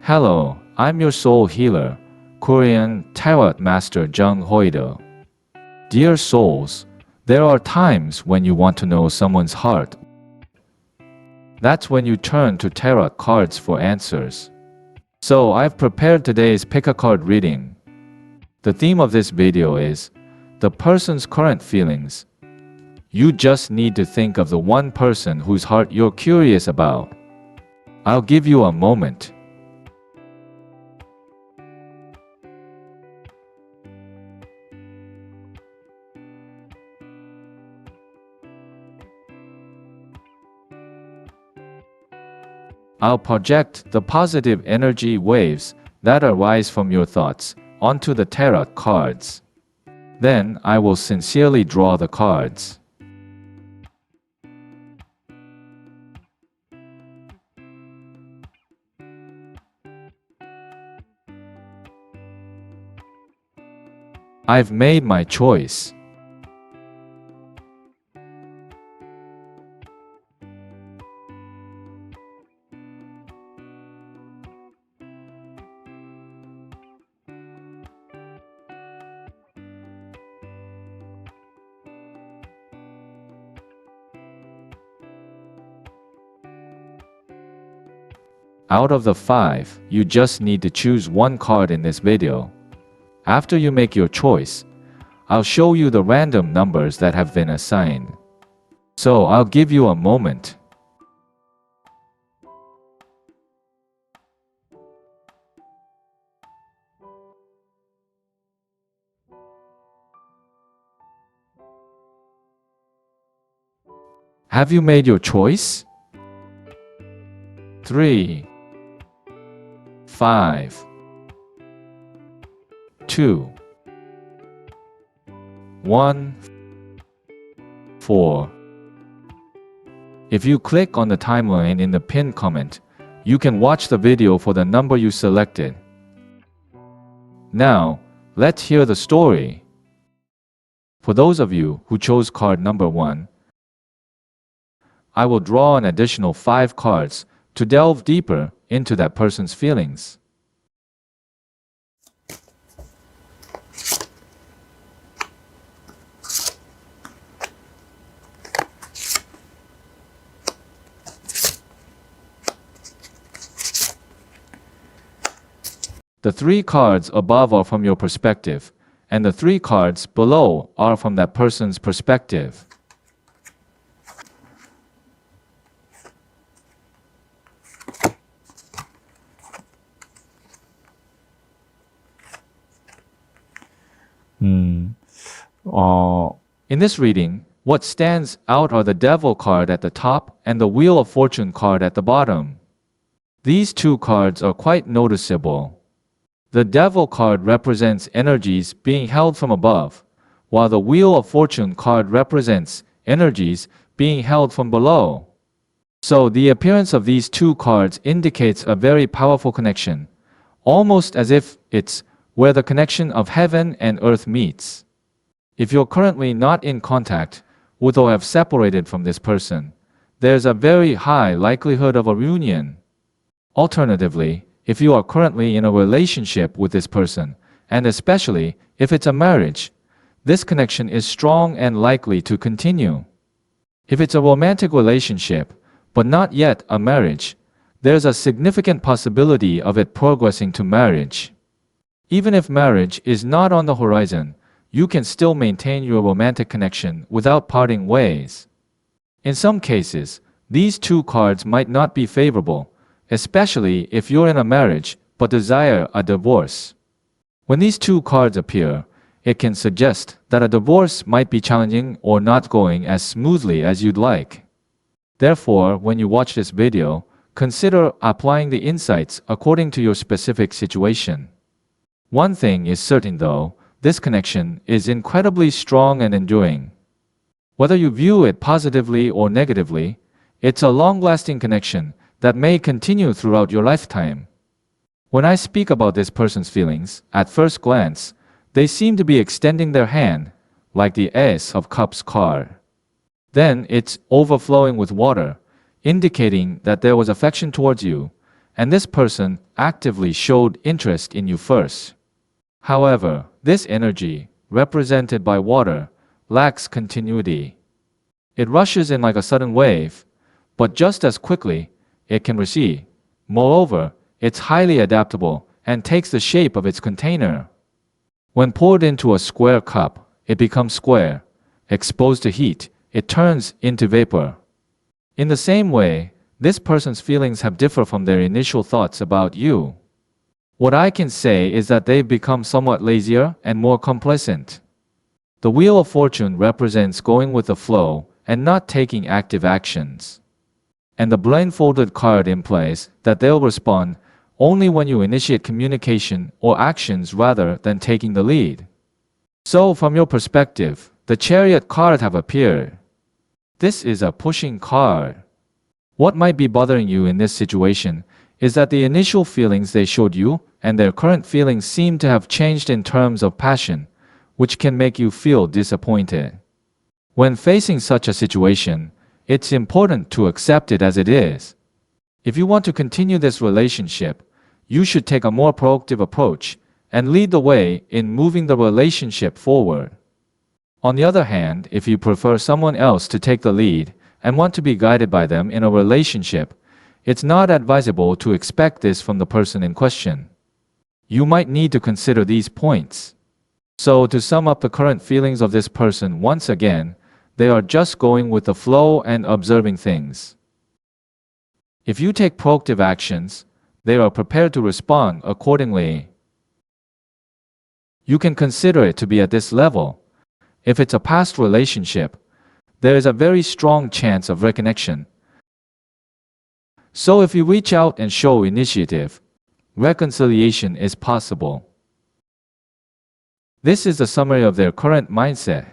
Hello, I'm your soul healer, Korean Tarot Master Jung Hoido. Dear souls, there are times when you want to know someone's heart. That's when you turn to tarot cards for answers. So I've prepared today's pick a card reading. The theme of this video is the person's current feelings. You just need to think of the one person whose heart you're curious about. I'll give you a moment. I'll project the positive energy waves that arise from your thoughts onto the tarot cards. Then I will sincerely draw the cards. I've made my choice. Out of the 5, you just need to choose one card in this video. After you make your choice, I'll show you the random numbers that have been assigned. So I'll give you a moment. Have you made your choice? 3, 5, 2, 1, 4. If you click on the timeline in the pinned comment, you can watch the video for the number you selected. Now, let's hear the story. For those of you who chose card number 1, I will draw an additional 5 cards to delve deeper into that person's feelings. The 3 cards above are from your perspective, and the 3 cards below are from that person's perspective. In this reading, what stands out are the Devil card at the top and the Wheel of Fortune card at the bottom. These 2 cards are quite noticeable. The Devil card represents energies being held from above, while the Wheel of Fortune card represents energies being held from below. So the appearance of these 2 cards indicates a very powerful connection, almost as if it's where the connection of heaven and earth meets. If you're currently not in contact with or have separated from this person, there's a very high likelihood of a reunion. Alternatively, if you are currently in a relationship with this person, and especially if it's a marriage, this connection is strong and likely to continue. If it's a romantic relationship, but not yet a marriage, there's a significant possibility of it progressing to marriage. Even if marriage is not on the horizon, you can still maintain your romantic connection without parting ways. In some cases, these 2 cards might not be favorable, especially if you're in a marriage but desire a divorce. When these 2 cards appear, it can suggest that a divorce might be challenging or not going as smoothly as you'd like. Therefore, when you watch this video, consider applying the insights according to your specific situation. One thing is certain though, this connection is incredibly strong and enduring. Whether you view it positively or negatively, it's a long-lasting connection that may continue throughout your lifetime. When I speak about this person's feelings, at first glance, they seem to be extending their hand, like the Ace of Cups card. Then it's overflowing with water, indicating that there was affection towards you, and this person actively showed interest in you first. However, this energy, represented by water, lacks continuity. It rushes in like a sudden wave, but just as quickly, it can recede. Moreover, it's highly adaptable and takes the shape of its container. When poured into a square cup, it becomes square. Exposed to heat, it turns into vapor. In the same way, this person's feelings have differed from their initial thoughts about you. What I can say is that they've become somewhat lazier and more complacent. The Wheel of Fortune represents going with the flow and not taking active actions. And the blindfolded card implies that they'll respond only when you initiate communication or actions rather than taking the lead. So, from your perspective, the Chariot card have appeared. This is a pushing card. What might be bothering you in this situation is that the initial feelings they showed you and their current feelings seem to have changed in terms of passion, which can make you feel disappointed. When facing such a situation, it's important to accept it as it is. If you want to continue this relationship, you should take a more proactive approach and lead the way in moving the relationship forward. On the other hand, if you prefer someone else to take the lead and want to be guided by them in a relationship, it's not advisable to expect this from the person in question. You might need to consider these points. So, to sum up the current feelings of this person once again, they are just going with the flow and observing things. If you take proactive actions, they are prepared to respond accordingly. You can consider it to be at this level. If it's a past relationship, there is a very strong chance of reconnection. So if you reach out and show initiative, reconciliation is possible. This is the summary of their current mindset.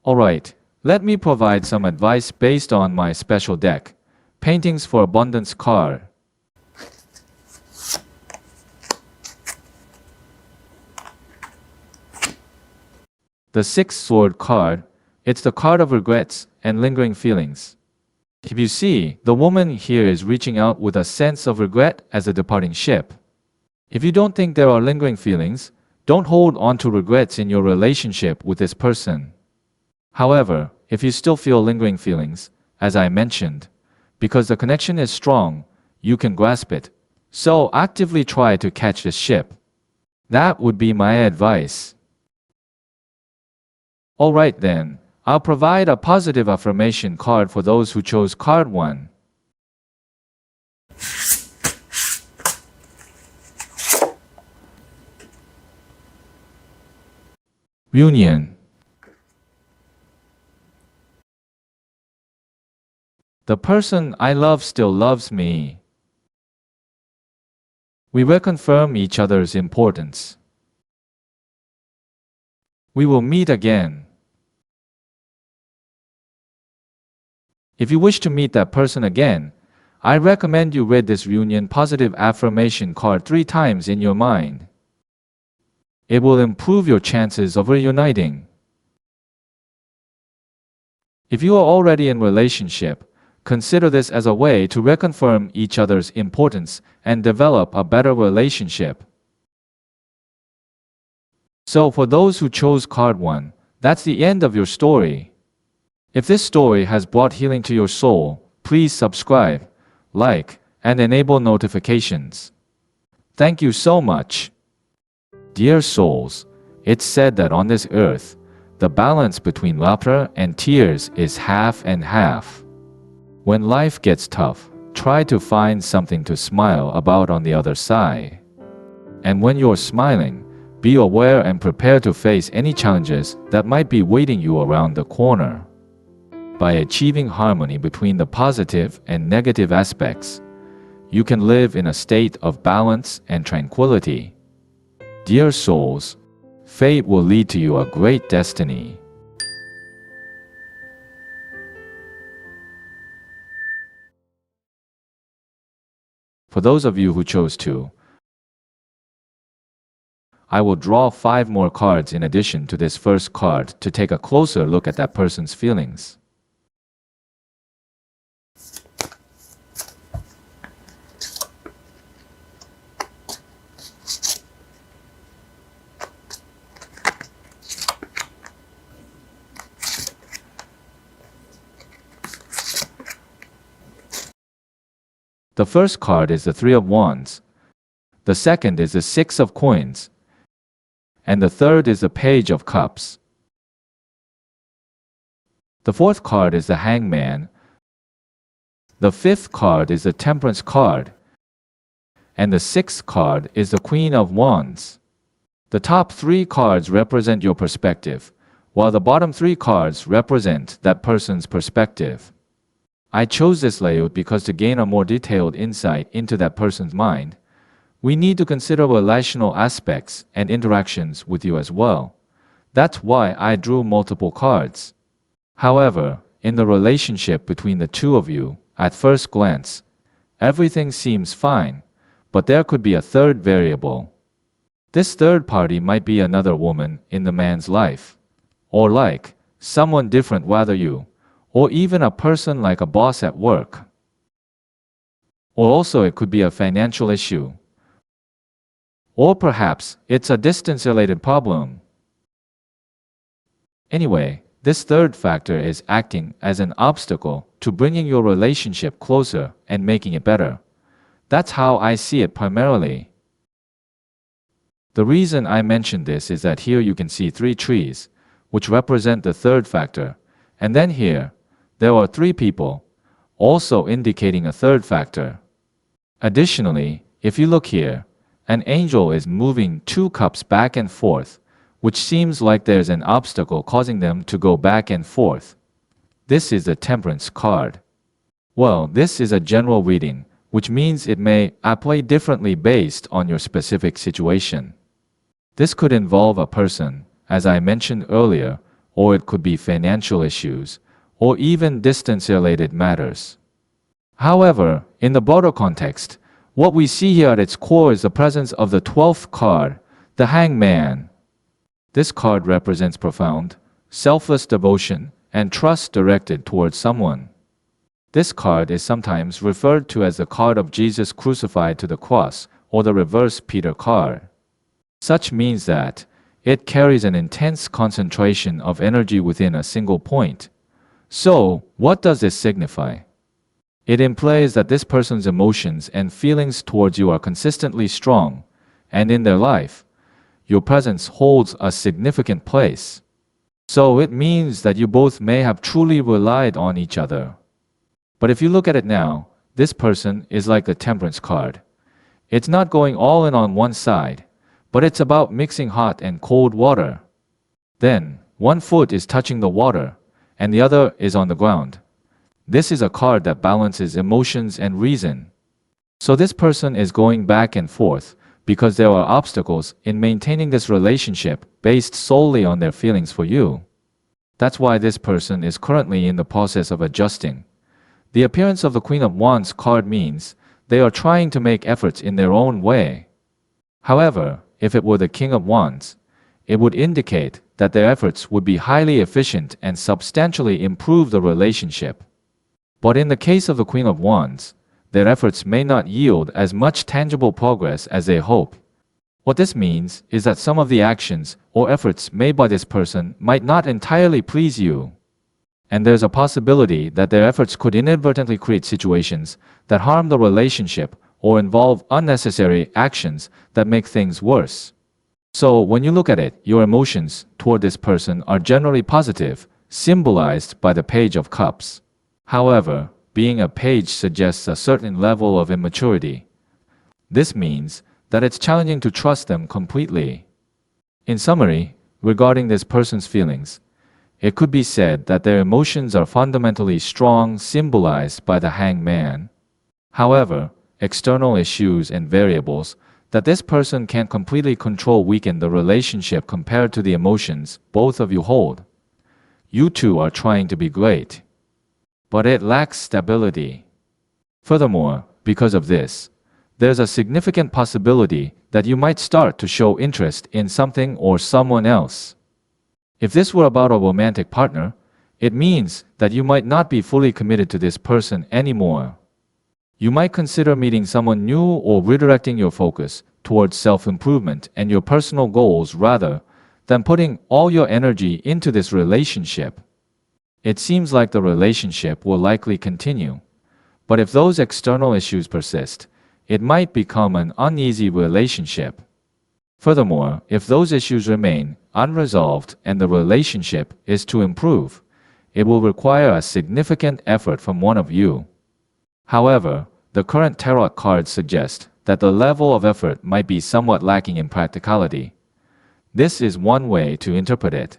Alright, let me provide some advice based on my special deck, Paintings for Abundance card. The Sixth Sword card, it's the card of regrets and lingering feelings. If you see, the woman here is reaching out with a sense of regret as a departing ship. If you don't think there are lingering feelings, don't hold on to regrets in your relationship with this person. However, if you still feel lingering feelings, as I mentioned, because the connection is strong, you can grasp it. So actively try to catch this ship. That would be my advice. Alright then, I'll provide a positive affirmation card for those who chose card 1. Reunion. The person I love still loves me. We reconfirm each other's importance. We will meet again. If you wish to meet that person again, I recommend you read this reunion positive affirmation card 3 times in your mind. It will improve your chances of reuniting. If you are already in relationship, consider this as a way to reconfirm each other's importance and develop a better relationship. So for those who chose card 1, that's the end of your story. If this story has brought healing to your soul, please subscribe, like, and enable notifications. Thank you so much. Dear souls, it's said that on this earth, the balance between laughter and tears is half and half. When life gets tough, try to find something to smile about on the other side. And when you're smiling, be aware and prepare to face any challenges that might be waiting you around the corner. By achieving harmony between the positive and negative aspects, you can live in a state of balance and tranquility. Dear souls, fate will lead to you a great destiny. For those of you who chose to, I will draw 5 more cards in addition to this first card to take a closer look at that person's feelings. The first card is the Three of Wands. The second is the Six of Coins. And the third is the Page of Cups. The fourth card is the Hangman. The fifth card is the Temperance card. And the sixth card is the Queen of Wands. The top three cards represent your perspective, while the bottom three cards represent that person's perspective. I chose this layout because to gain a more detailed insight into that person's mind, we need to consider relational aspects and interactions with you as well. That's why I drew multiple cards. However, in the relationship between the two of you, at first glance, everything seems fine, but there could be a third variable. This third party might be another woman in the man's life, or like someone different rather you, or even a person like a boss at work. Or also it could be a financial issue. Or perhaps it's a distance-related problem. Anyway, this third factor is acting as an obstacle to bringing your relationship closer and making it better. That's how I see it primarily. The reason I mention this is that here you can see three trees, which represent the third factor, and then here, there are three people, also indicating a third factor. Additionally, if you look here, an angel is moving two cups back and forth, which seems like there's an obstacle causing them to go back and forth. This is the Temperance card. Well, this is a general reading, which means it may apply differently based on your specific situation. This could involve a person, as I mentioned earlier, or it could be financial issues, or even distance-related matters. However, in the broader context, what we see here at its core is the presence of the 12th card, the Hangman. This card represents profound, selfless devotion and trust directed towards someone. This card is sometimes referred to as the card of Jesus crucified to the cross, or the reverse Peter card. Such means that it carries an intense concentration of energy within a single point. So, what does this signify? It implies that this person's emotions and feelings towards you are consistently strong, and in their life, your presence holds a significant place. So it means that you both may have truly relied on each other. But if you look at it now, this person is like the Temperance card. It's not going all in on one side, but it's about mixing hot and cold water. Then, one foot is touching the water, and the other is on the ground. This is a card that balances emotions and reason. So this person is going back and forth because there are obstacles in maintaining this relationship based solely on their feelings for you. That's why this person is currently in the process of adjusting. The appearance of the Queen of Wands card means they are trying to make efforts in their own way. However, if it were the King of Wands, it would indicate that their efforts would be highly efficient and substantially improve the relationship. But in the case of the Queen of Wands, their efforts may not yield as much tangible progress as they hope. What this means is that some of the actions or efforts made by this person might not entirely please you. And there's a possibility that their efforts could inadvertently create situations that harm the relationship or involve unnecessary actions that make things worse. So when you look at it, your emotions toward this person are generally positive, symbolized by the Page of Cups. However, being a page suggests a certain level of immaturity. This means that it's challenging to trust them completely. In summary, regarding this person's feelings, it could be said that their emotions are fundamentally strong, symbolized by the Hangman. However, external issues and variables that this person can't completely control weaken the relationship compared to the emotions both of you hold. You two are trying to be great, but it lacks stability. Furthermore, because of this, there's a significant possibility that you might start to show interest in something or someone else. If this were about a romantic partner, it means that you might not be fully committed to this person anymore. You might consider meeting someone new or redirecting your focus towards self-improvement and your personal goals rather than putting all your energy into this relationship. It seems like the relationship will likely continue, But if those external issues persist, it might become an uneasy relationship. Furthermore, if those issues remain unresolved and the relationship is to improve, it will require a significant effort from one of you. However, the current tarot cards suggest that the level of effort might be somewhat lacking in practicality. This is one way to interpret it.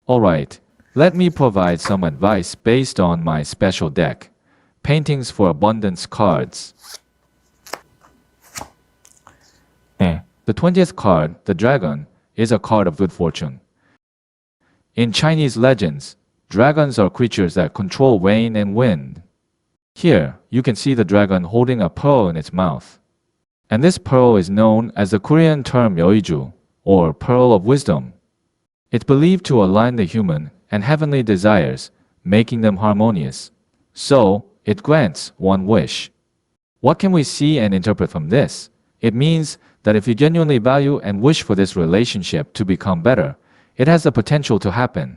Alright, let me provide some advice based on my special deck, Paintings for Abundance cards. The 20th card, the dragon, is a card of good fortune. In Chinese legends, dragons are creatures that control rain and wind. Here, you can see the dragon holding a pearl in its mouth. And this pearl is known as the Korean term Yeoiju, or pearl of wisdom. It's believed to align the human and heavenly desires, making them harmonious. So, it grants one wish. What can we see and interpret from this? It means that if you genuinely value and wish for this relationship to become better, it has the potential to happen.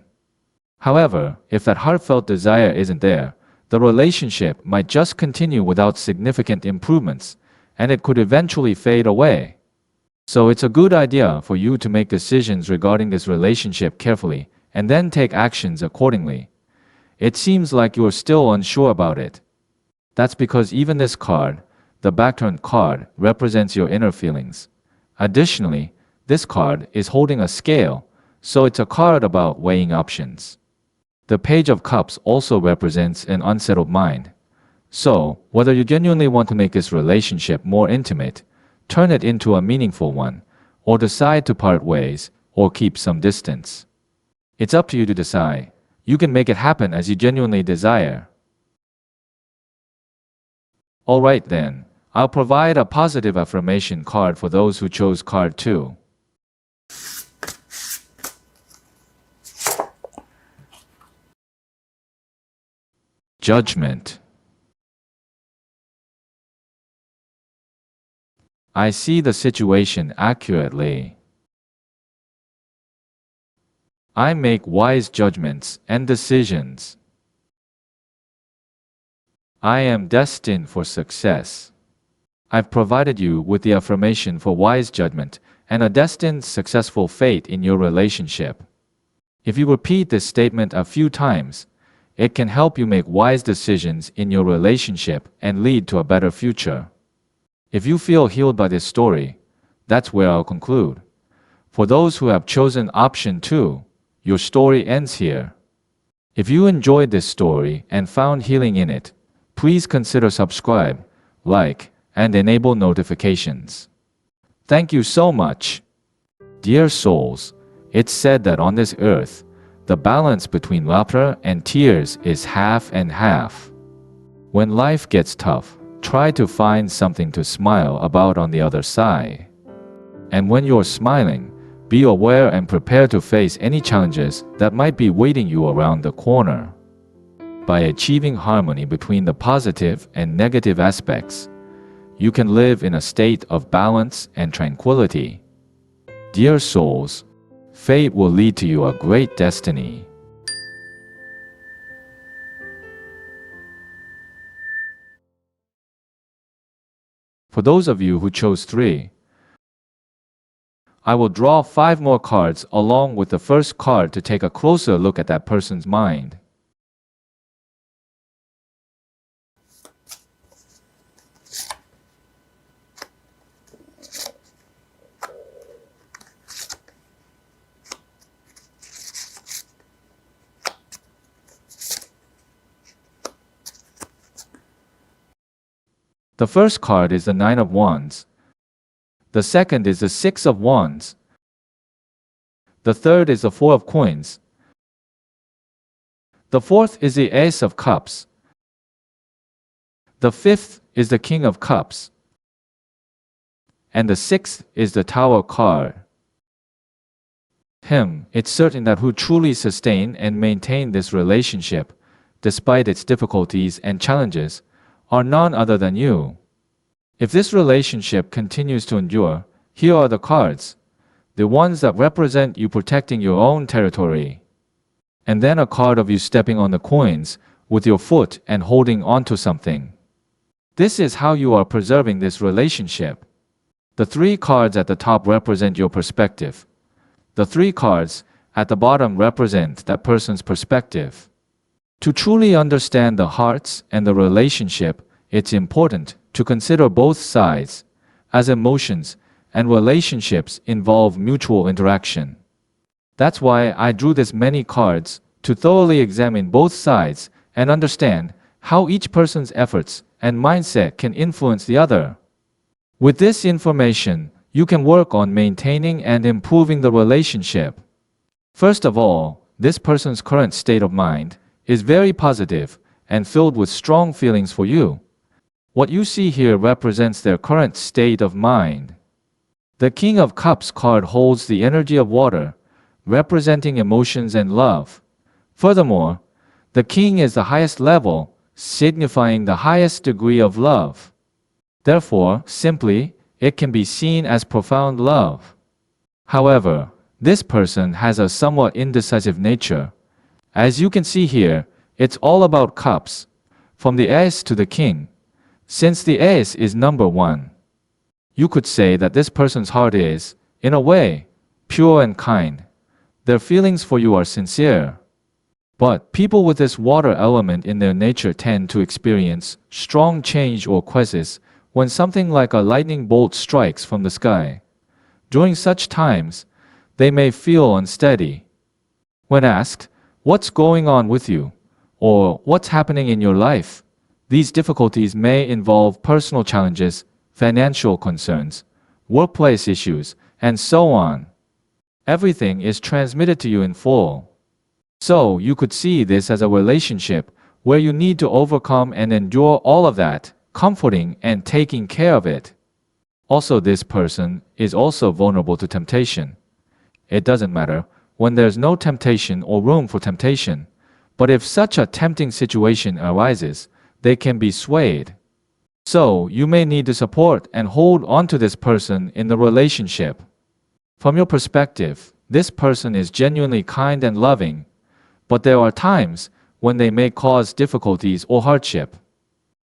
However, if that heartfelt desire isn't there, the relationship might just continue without significant improvements, and it could eventually fade away. So it's a good idea for you to make decisions regarding this relationship carefully, and then take actions accordingly. It seems like you're still unsure about it. That's because even this card, the backturned card, represents your inner feelings. Additionally, this card is holding a scale, so it's a card about weighing options. The Page of Cups also represents an unsettled mind. So, whether you genuinely want to make this relationship more intimate, turn it into a meaningful one, or decide to part ways, or keep some distance. It's up to you to decide. You can make it happen as you genuinely desire. Alright then, I'll provide a positive affirmation card for those who chose card 2. Judgment. I see the situation accurately. I make wise judgments and decisions. I am destined for success. I've provided you with the affirmation for wise judgment and a destined successful fate in your relationship. If you repeat this statement a few times, it can help you make wise decisions in your relationship and lead to a better future. If you feel healed by this story, that's where I'll conclude. For those who have chosen option 2, your story ends here. If you enjoyed this story and found healing in it, please consider subscribe, like, and enable notifications. Thank you so much. Dear souls, it's said that on this earth, the balance between laughter and tears is half and half. When life gets tough, try to find something to smile about on the other side. And when you're smiling, be aware and prepare to face any challenges that might be waiting you around the corner. By achieving harmony between the positive and negative aspects, you can live in a state of balance and tranquility. Dear souls, fate will lead to you a great destiny. For those of you who chose 3, I will draw 5 more cards along with the first card to take a closer look at that person's mind. The first card is the 9 of Wands. The second is the 6 of Wands. The third is the 4 of Coins. The fourth is the Ace of Cups. The fifth is the King of Cups. And the sixth is the Tower card. It's certain that who truly sustain and maintain this relationship, despite its difficulties and challenges, are none other than you. If this relationship continues to endure, here are the cards, the ones that represent you protecting your own territory. And then a card of you stepping on the coins, with your foot and holding onto something. This is how you are preserving this relationship. The 3 cards at the top represent your perspective. The 3 cards at the bottom represent that person's perspective. To truly understand the hearts and the relationship, it's important to consider both sides, as emotions and relationships involve mutual interaction. That's why I drew this many cards, to thoroughly examine both sides and understand how each person's efforts and mindset can influence the other. With this information, you can work on maintaining and improving the relationship. First of all, this person's current state of mind is very positive and filled with strong feelings for you. What you see here represents their current state of mind. The King of Cups card holds the energy of water, representing emotions and love. Furthermore, the King is the highest level, signifying the highest degree of love. Therefore, simply, it can be seen as profound love. However, this person has a somewhat indecisive nature. As you can see here, it's all about cups, from the ace to the king. Since the ace is number 1, you could say that this person's heart is, in a way, pure and kind. Their feelings for you are sincere. But people with this water element in their nature tend to experience strong change or crisis when something like a lightning bolt strikes from the sky. During such times, they may feel unsteady. When asked, "What's going on with you?" or "What's happening in your life?" these difficulties may involve personal challenges, financial concerns, workplace issues, and so on. Everything is transmitted to you in full. So you could see this as a relationship where you need to overcome and endure all of that, comforting and taking care of it. Also, this person is also vulnerable to temptation. It doesn't matter when there's no temptation or room for temptation, but if such a tempting situation arises, they can be swayed. So you may need to support and hold on to this person in the relationship. From your perspective, this person is genuinely kind and loving, but there are times when they may cause difficulties or hardship,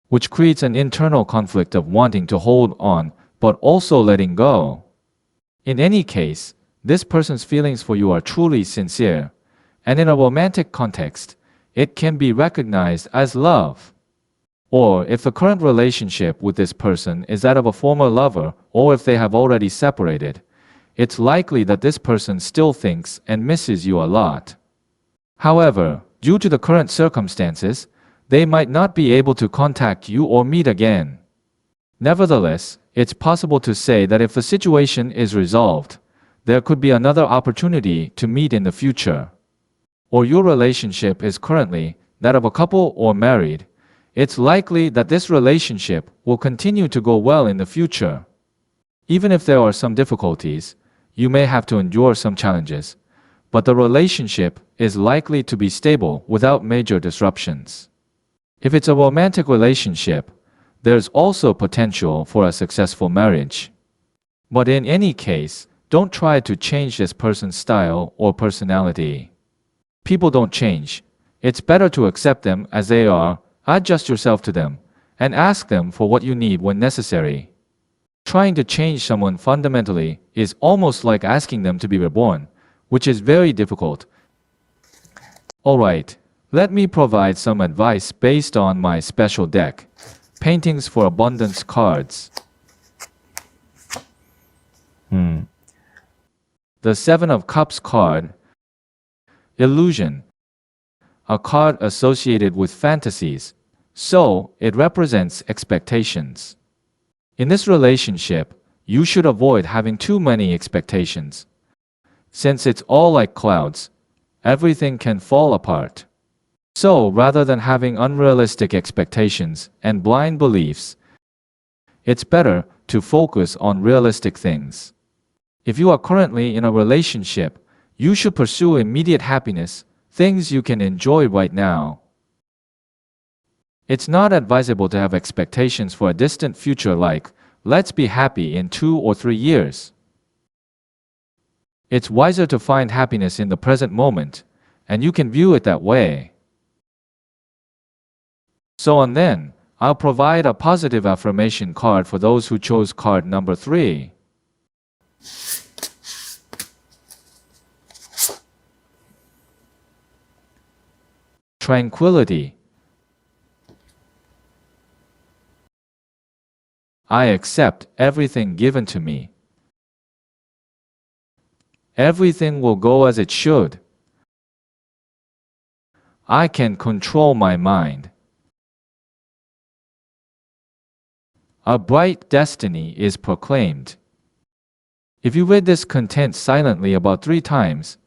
which creates an internal conflict of wanting to hold on but also letting go. In any case, this person's feelings for you are truly sincere, and in a romantic context, it can be recognized as love. Or if the current relationship with this person is that of a former lover, or if they have already separated, it's likely that this person still thinks and misses you a lot. However, due to the current circumstances, they might not be able to contact you or meet again. Nevertheless, it's possible to say that if the situation is resolved, there could be another opportunity to meet in the future. Or your relationship is currently that of a couple or married, it's likely that this relationship will continue to go well in the future. Even if there are some difficulties, you may have to endure some challenges, but the relationship is likely to be stable without major disruptions. If it's a romantic relationship, there's also potential for a successful marriage. But in any case, don't try to change this person's style or personality. People don't change. It's better to accept them as they are, adjust yourself to them, and ask them for what you need when necessary. Trying to change someone fundamentally is almost like asking them to be reborn, which is very difficult. Alright, let me provide some advice based on my special deck, Paintings for Abundance cards. The 7 of Cups card, Illusion, a card associated with fantasies, so it represents expectations. In this relationship, you should avoid having too many expectations. Since it's all like clouds, everything can fall apart. So rather than having unrealistic expectations and blind beliefs, it's better to focus on realistic things. If you are currently in a relationship, you should pursue immediate happiness, things you can enjoy right now. It's not advisable to have expectations for a distant future like, let's be happy in 2 or 3 years. It's wiser to find happiness in the present moment, and you can view it that way. So and then, I'll provide a positive affirmation card for those who chose card number 3. Tranquility. I accept everything given to me. Everything will go as it should. I can control my mind. A bright destiny is proclaimed. If you read this content silently about 3 times,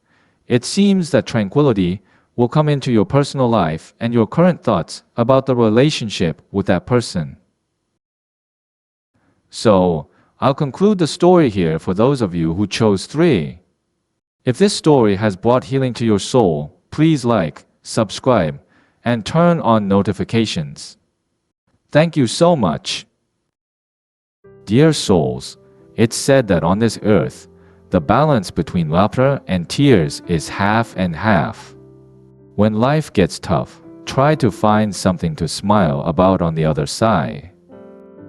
it seems that tranquility will come into your personal life and your current thoughts about the relationship with that person. So, I'll conclude the story here for those of you who chose 3. If this story has brought healing to your soul, please like, subscribe, and turn on notifications. Thank you so much. Dear souls, it's said that on this earth, the balance between laughter and tears is half and half. When life gets tough, try to find something to smile about on the other side.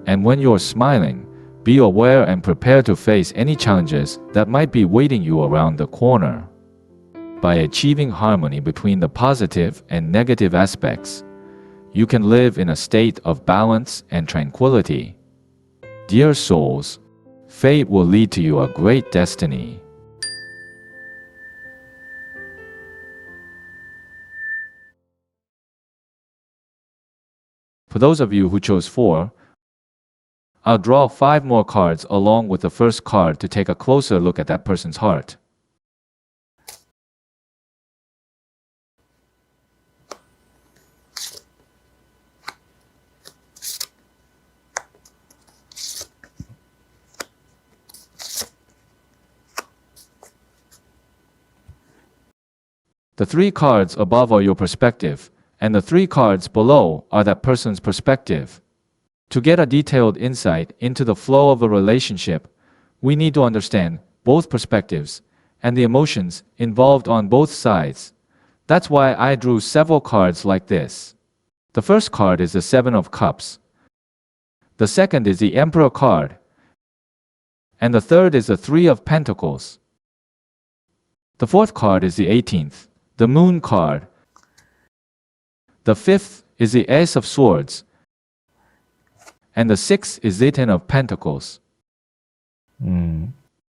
And when you're smiling, be aware and prepare to face any challenges that might be waiting you around the corner. By achieving harmony between the positive and negative aspects, you can live in a state of balance and tranquility. Dear souls, fate will lead to you a great destiny. For those of you who chose 4, I'll draw 5 more cards along with the first card to take a closer look at that person's heart. The 3 cards above are your perspective, and the 3 cards below are that person's perspective. To get a detailed insight into the flow of a relationship, we need to understand both perspectives and the emotions involved on both sides. That's why I drew several cards like this. The first card is the 7 of Cups. The second is the Emperor card. And the third is the 3 of Pentacles. The fourth card is the 18th, the Moon card. The 5th is the Ace of Swords. And the 6th is the 10 of Pentacles.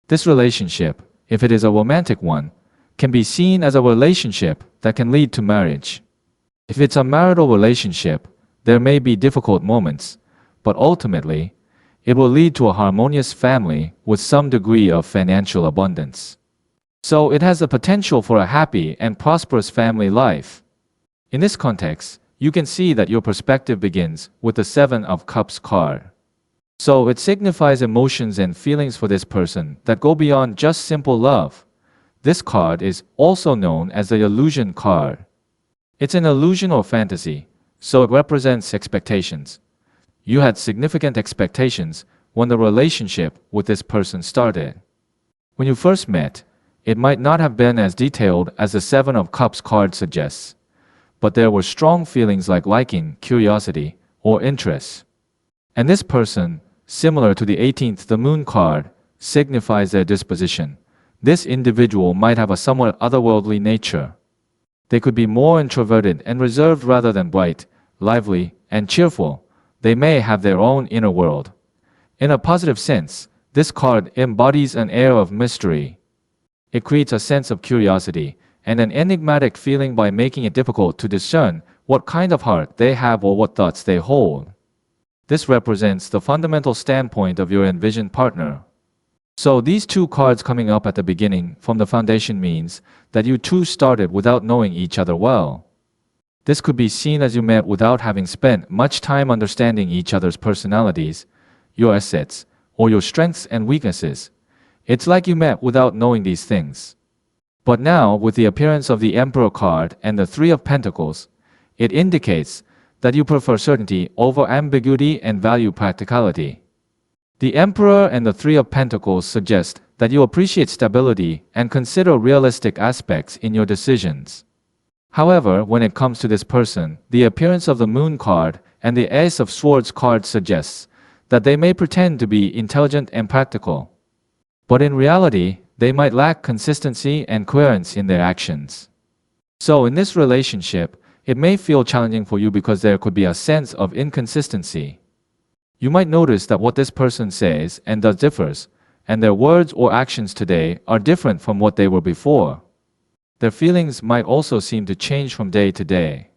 This relationship, if it is a romantic one, can be seen as a relationship that can lead to marriage. If it's a marital relationship, there may be difficult moments, but ultimately, it will lead to a harmonious family with some degree of financial abundance. So it has the potential for a happy and prosperous family life. In this context, you can see that your perspective begins with the 7 of Cups card. So it signifies emotions and feelings for this person that go beyond just simple love. This card is also known as the illusion card. It's an illusion or fantasy, so it represents expectations. You had significant expectations when the relationship with this person started. When you first met, it might not have been as detailed as the 7 of Cups card suggests, but there were strong feelings like liking, curiosity, or interest. And this person, similar to the 18th, the Moon card, signifies their disposition. This individual might have a somewhat otherworldly nature. They could be more introverted and reserved rather than bright, lively, and cheerful. They may have their own inner world. In a positive sense, this card embodies an air of mystery. It creates a sense of curiosity and an enigmatic feeling by making it difficult to discern what kind of heart they have or what thoughts they hold. This represents the fundamental standpoint of your envisioned partner. So these 2 cards coming up at the beginning from the foundation means that you two started without knowing each other well. This could be seen as you met without having spent much time understanding each other's personalities, your assets, or your strengths and weaknesses. It's like you met without knowing these things. But now, with the appearance of the Emperor card and the 3 of Pentacles, it indicates that you prefer certainty over ambiguity and value practicality. The Emperor and the 3 of Pentacles suggest that you appreciate stability and consider realistic aspects in your decisions. However, when it comes to this person, the appearance of the Moon card and the Ace of Swords card suggests that they may pretend to be intelligent and practical. But in reality, they might lack consistency and coherence in their actions. So in this relationship, it may feel challenging for you because there could be a sense of inconsistency. You might notice that what this person says and does differs, and their words or actions today are different from what they were before. Their feelings might also seem to change from day to day.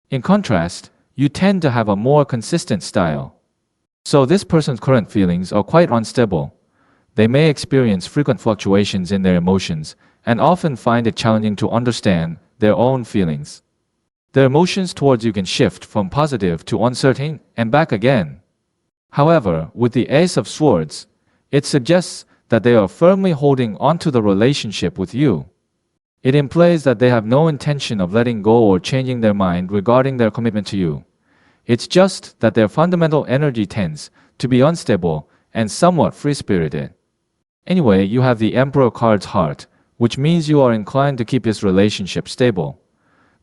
In contrast, you tend to have a more consistent style. So this person's current feelings are quite unstable. They may experience frequent fluctuations in their emotions and often find it challenging to understand their own feelings. Their emotions towards you can shift from positive to uncertain and back again. However, with the Ace of Swords, it suggests that they are firmly holding onto the relationship with you. It implies that they have no intention of letting go or changing their mind regarding their commitment to you. It's just that their fundamental energy tends to be unstable and somewhat free-spirited. Anyway, you have the Emperor card's heart, which means you are inclined to keep this relationship stable.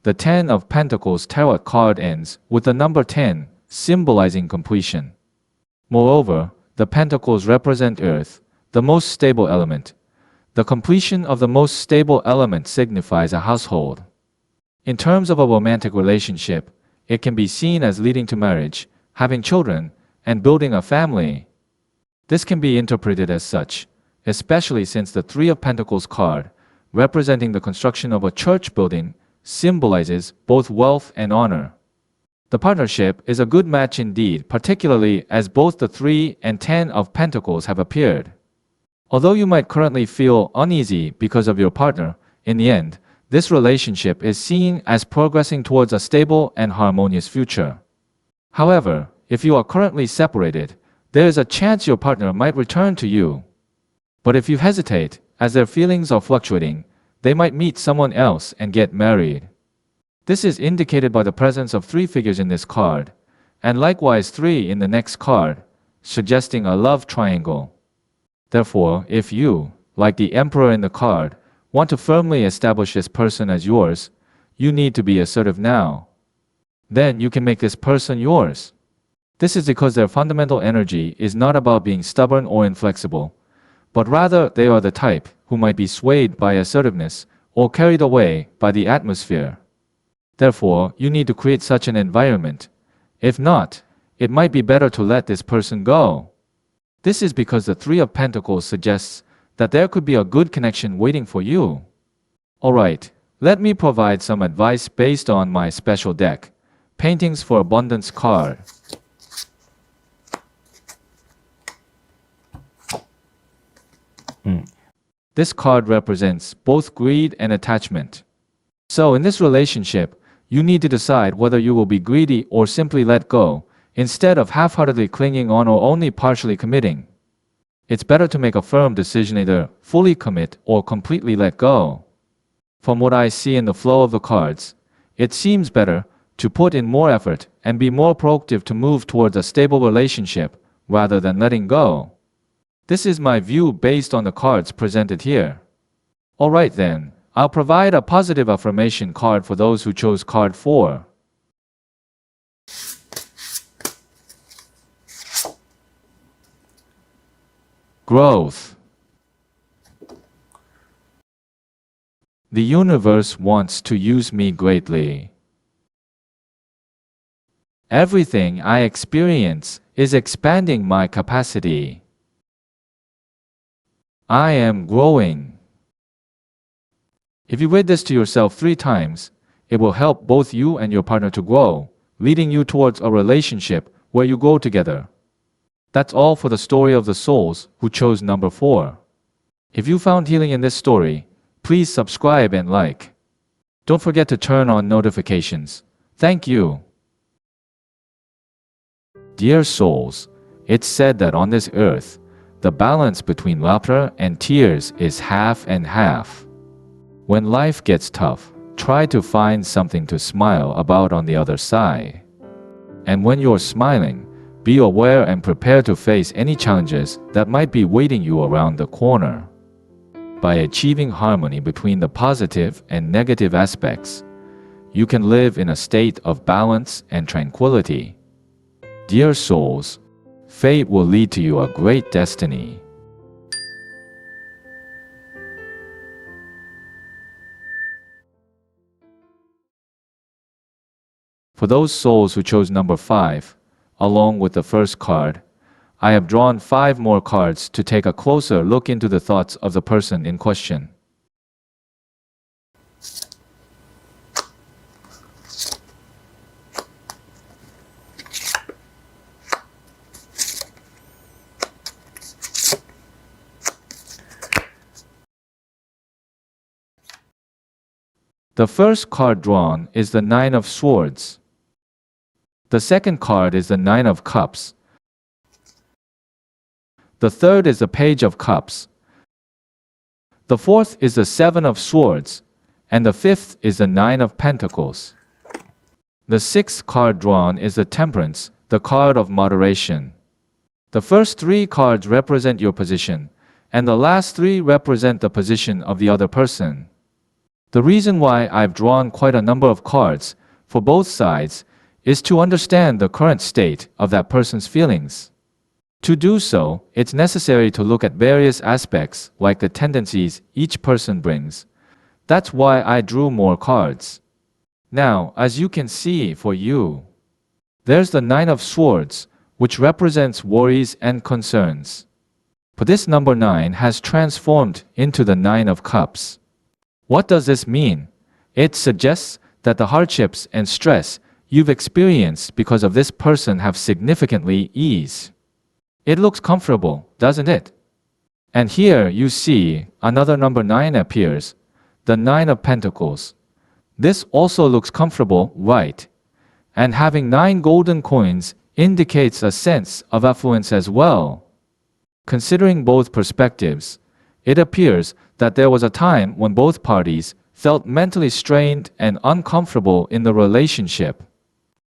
The 10 of Pentacles tarot card ends with the number 10, symbolizing completion. Moreover, the Pentacles represent Earth, the most stable element. The completion of the most stable element signifies a household. In terms of a romantic relationship, it can be seen as leading to marriage, having children, and building a family. This can be interpreted as such, especially since the Three of Pentacles card, representing the construction of a church building, symbolizes both wealth and honor. The partnership is a good match indeed, particularly as both the 3 and 10 of Pentacles have appeared. Although you might currently feel uneasy because of your partner, in the end, this relationship is seen as progressing towards a stable and harmonious future. However, if you are currently separated, there is a chance your partner might return to you. But if you hesitate, as their feelings are fluctuating, they might meet someone else and get married. This is indicated by the presence of 3 figures in this card, and likewise 3 in the next card, suggesting a love triangle. Therefore, if you, like the Emperor in the card, want to firmly establish this person as yours, you need to be assertive now. Then you can make this person yours. This is because their fundamental energy is not about being stubborn or inflexible, but rather they are the type who might be swayed by assertiveness or carried away by the atmosphere. Therefore, you need to create such an environment. If not, it might be better to let this person go. This is because the Three of Pentacles suggests that there could be a good connection waiting for you. Alright, let me provide some advice based on my special deck, Paintings for Abundance card. This card represents both greed and attachment. So in this relationship, you need to decide whether you will be greedy or simply let go, instead of half-heartedly clinging on or only partially committing. It's better to make a firm decision, either fully commit or completely let go. From what I see in the flow of the cards, it seems better to put in more effort and be more proactive to move towards a stable relationship rather than letting go. This is my view based on the cards presented here. Alright then, I'll provide a positive affirmation card for those who chose card 4. Growth. The universe wants to use me greatly. Everything I experience is expanding my capacity. I am growing. If you read this to yourself 3 times, it will help both you and your partner to grow, leading you towards a relationship where you grow together. That's all for the story of the souls who chose number 4. If you found healing in this story, please subscribe and like. Don't forget to turn on notifications. Thank you. Dear souls, it's said that on this earth, the balance between laughter and tears is half and half. When life gets tough, try to find something to smile about on the other side. And when you're smiling, be aware and prepare to face any challenges that might be waiting you around the corner. By achieving harmony between the positive and negative aspects, you can live in a state of balance and tranquility. Dear souls, fate will lead to you a great destiny. For those souls who chose number 5, along with the first card, I have drawn 5 more cards to take a closer look into the thoughts of the person in question. The first card drawn is the 9 of Swords. The second card is the 9 of Cups. The third is the Page of Cups. The fourth is the 7 of Swords, and the fifth is the 9 of Pentacles. The sixth card drawn is the Temperance, the card of moderation. The first 3 cards represent your position, and the last 3 represent the position of the other person. The reason why I've drawn quite a number of cards for both sides is to understand the current state of that person's feelings. To do so, it's necessary to look at various aspects like the tendencies each person brings. That's why I drew more cards. Now, as you can see for you, there's the 9 of Swords, which represents worries and concerns. But this number 9 has transformed into the 9 of Cups. What does this mean? It suggests that the hardships and stress you've experienced because of this person have significantly eased. It looks comfortable, doesn't it? And here you see another number 9 appears, the 9 of Pentacles. This also looks comfortable, right? And having 9 golden coins indicates a sense of affluence as well. Considering both perspectives, it appears that there was a time when both parties felt mentally strained and uncomfortable in the relationship.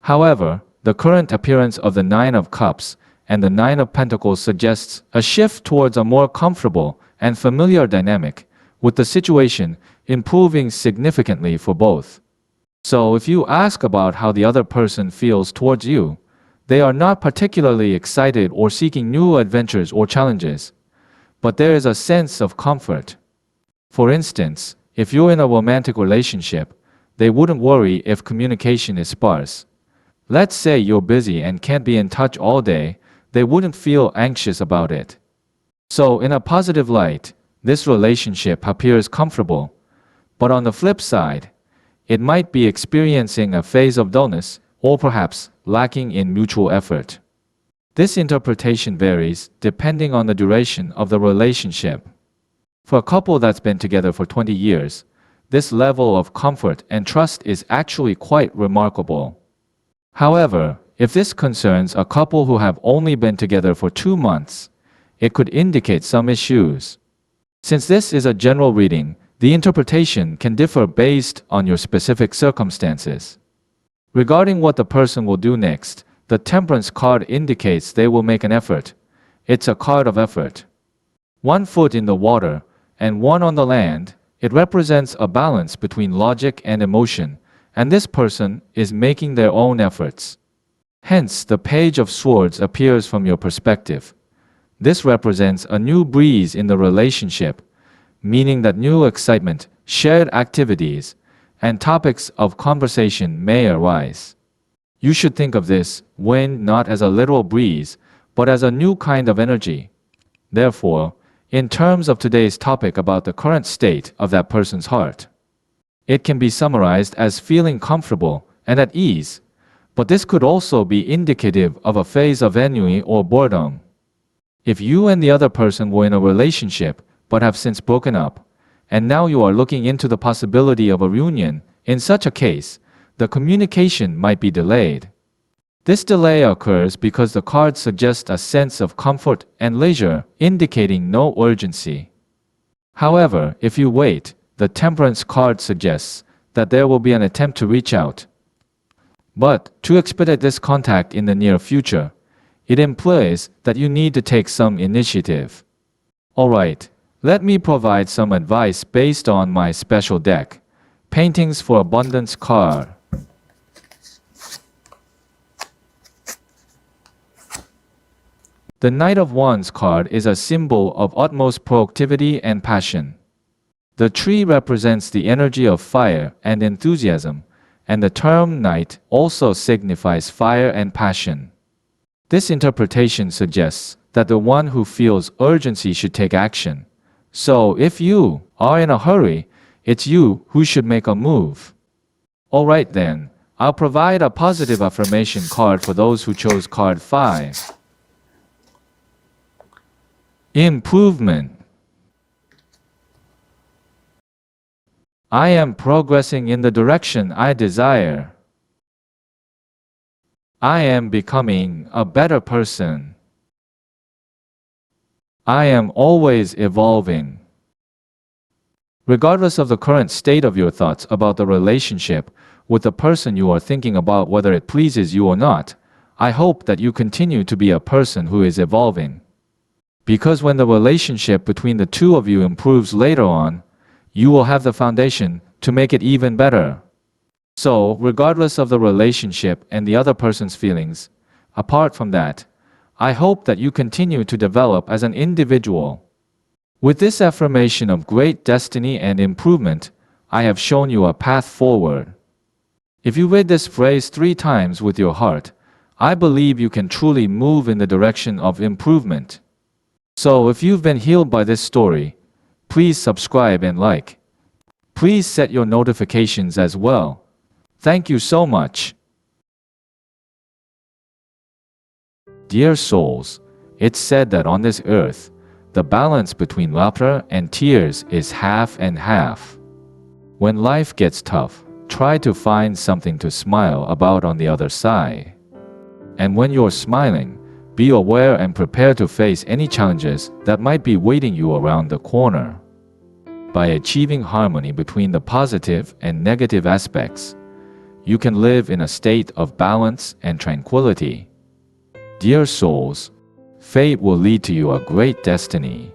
However, the current appearance of the 9 of Cups and the 9 of Pentacles suggests a shift towards a more comfortable and familiar dynamic, with the situation improving significantly for both. So if you ask about how the other person feels towards you, they are not particularly excited or seeking new adventures or challenges, but there is a sense of comfort. For instance, if you're in a romantic relationship, they wouldn't worry if communication is sparse. Let's say you're busy and can't be in touch all day, they wouldn't feel anxious about it. So in a positive light, this relationship appears comfortable, but on the flip side, it might be experiencing a phase of dullness or perhaps lacking in mutual effort. This interpretation varies depending on the duration of the relationship. For a couple that's been together for 20 years, this level of comfort and trust is actually quite remarkable. However, if this concerns a couple who have only been together for 2 months, it could indicate some issues. Since this is a general reading, the interpretation can differ based on your specific circumstances. Regarding what the person will do next, the Temperance card indicates they will make an effort. It's a card of effort. 1 foot in the water and 1 on the land, it represents a balance between logic and emotion, and this person is making their own efforts. Hence, the Page of Swords appears from your perspective. This represents a new breeze in the relationship, meaning that new excitement, shared activities, and topics of conversation may arise. You should think of this wind not as a literal breeze, but as a new kind of energy. Therefore, in terms of today's topic about the current state of that person's heart, it can be summarized as feeling comfortable and at ease, but this could also be indicative of a phase of ennui or boredom. If you and the other person were in a relationship but have since broken up, and now you are looking into the possibility of a reunion, in such a case, the communication might be delayed. This delay occurs because the cards suggest a sense of comfort and leisure, indicating no urgency. However, if you wait, the Temperance card suggests that there will be an attempt to reach out. But to expedite this contact in the near future, it implies that you need to take some initiative. Alright, let me provide some advice based on my special deck, Paintings for Abundance card. The Knight of Wands card is a symbol of utmost proactivity and passion. The tree represents the energy of fire and enthusiasm, and the term knight also signifies fire and passion. This interpretation suggests that the one who feels urgency should take action. So, if you are in a hurry, it's you who should make a move. Alright then, I'll provide a positive affirmation card for those who chose card 5. Improvement. I am progressing in the direction I desire. I am becoming a better person. I am always evolving. Regardless of the current state of your thoughts about the relationship with the person you are thinking about, whether it pleases you or not, I hope that you continue to be a person who is evolving. Because when the relationship between the two of you improves later on, you will have the foundation to make it even better. So, regardless of the relationship and the other person's feelings, apart from that, I hope that you continue to develop as an individual. With this affirmation of great destiny and improvement, I have shown you a path forward. If you read this phrase 3 times with your heart, I believe you can truly move in the direction of improvement. So if you've been healed by this story, please subscribe and like. Please set your notifications as well. Thank you so much. Dear souls, it's said that on this earth, the balance between laughter and tears is half and half. When life gets tough, try to find something to smile about on the other side. And when you're smiling, be aware and prepare to face any challenges that might be waiting you around the corner. By achieving harmony between the positive and negative aspects, you can live in a state of balance and tranquility. Dear souls, fate will lead to you a great destiny.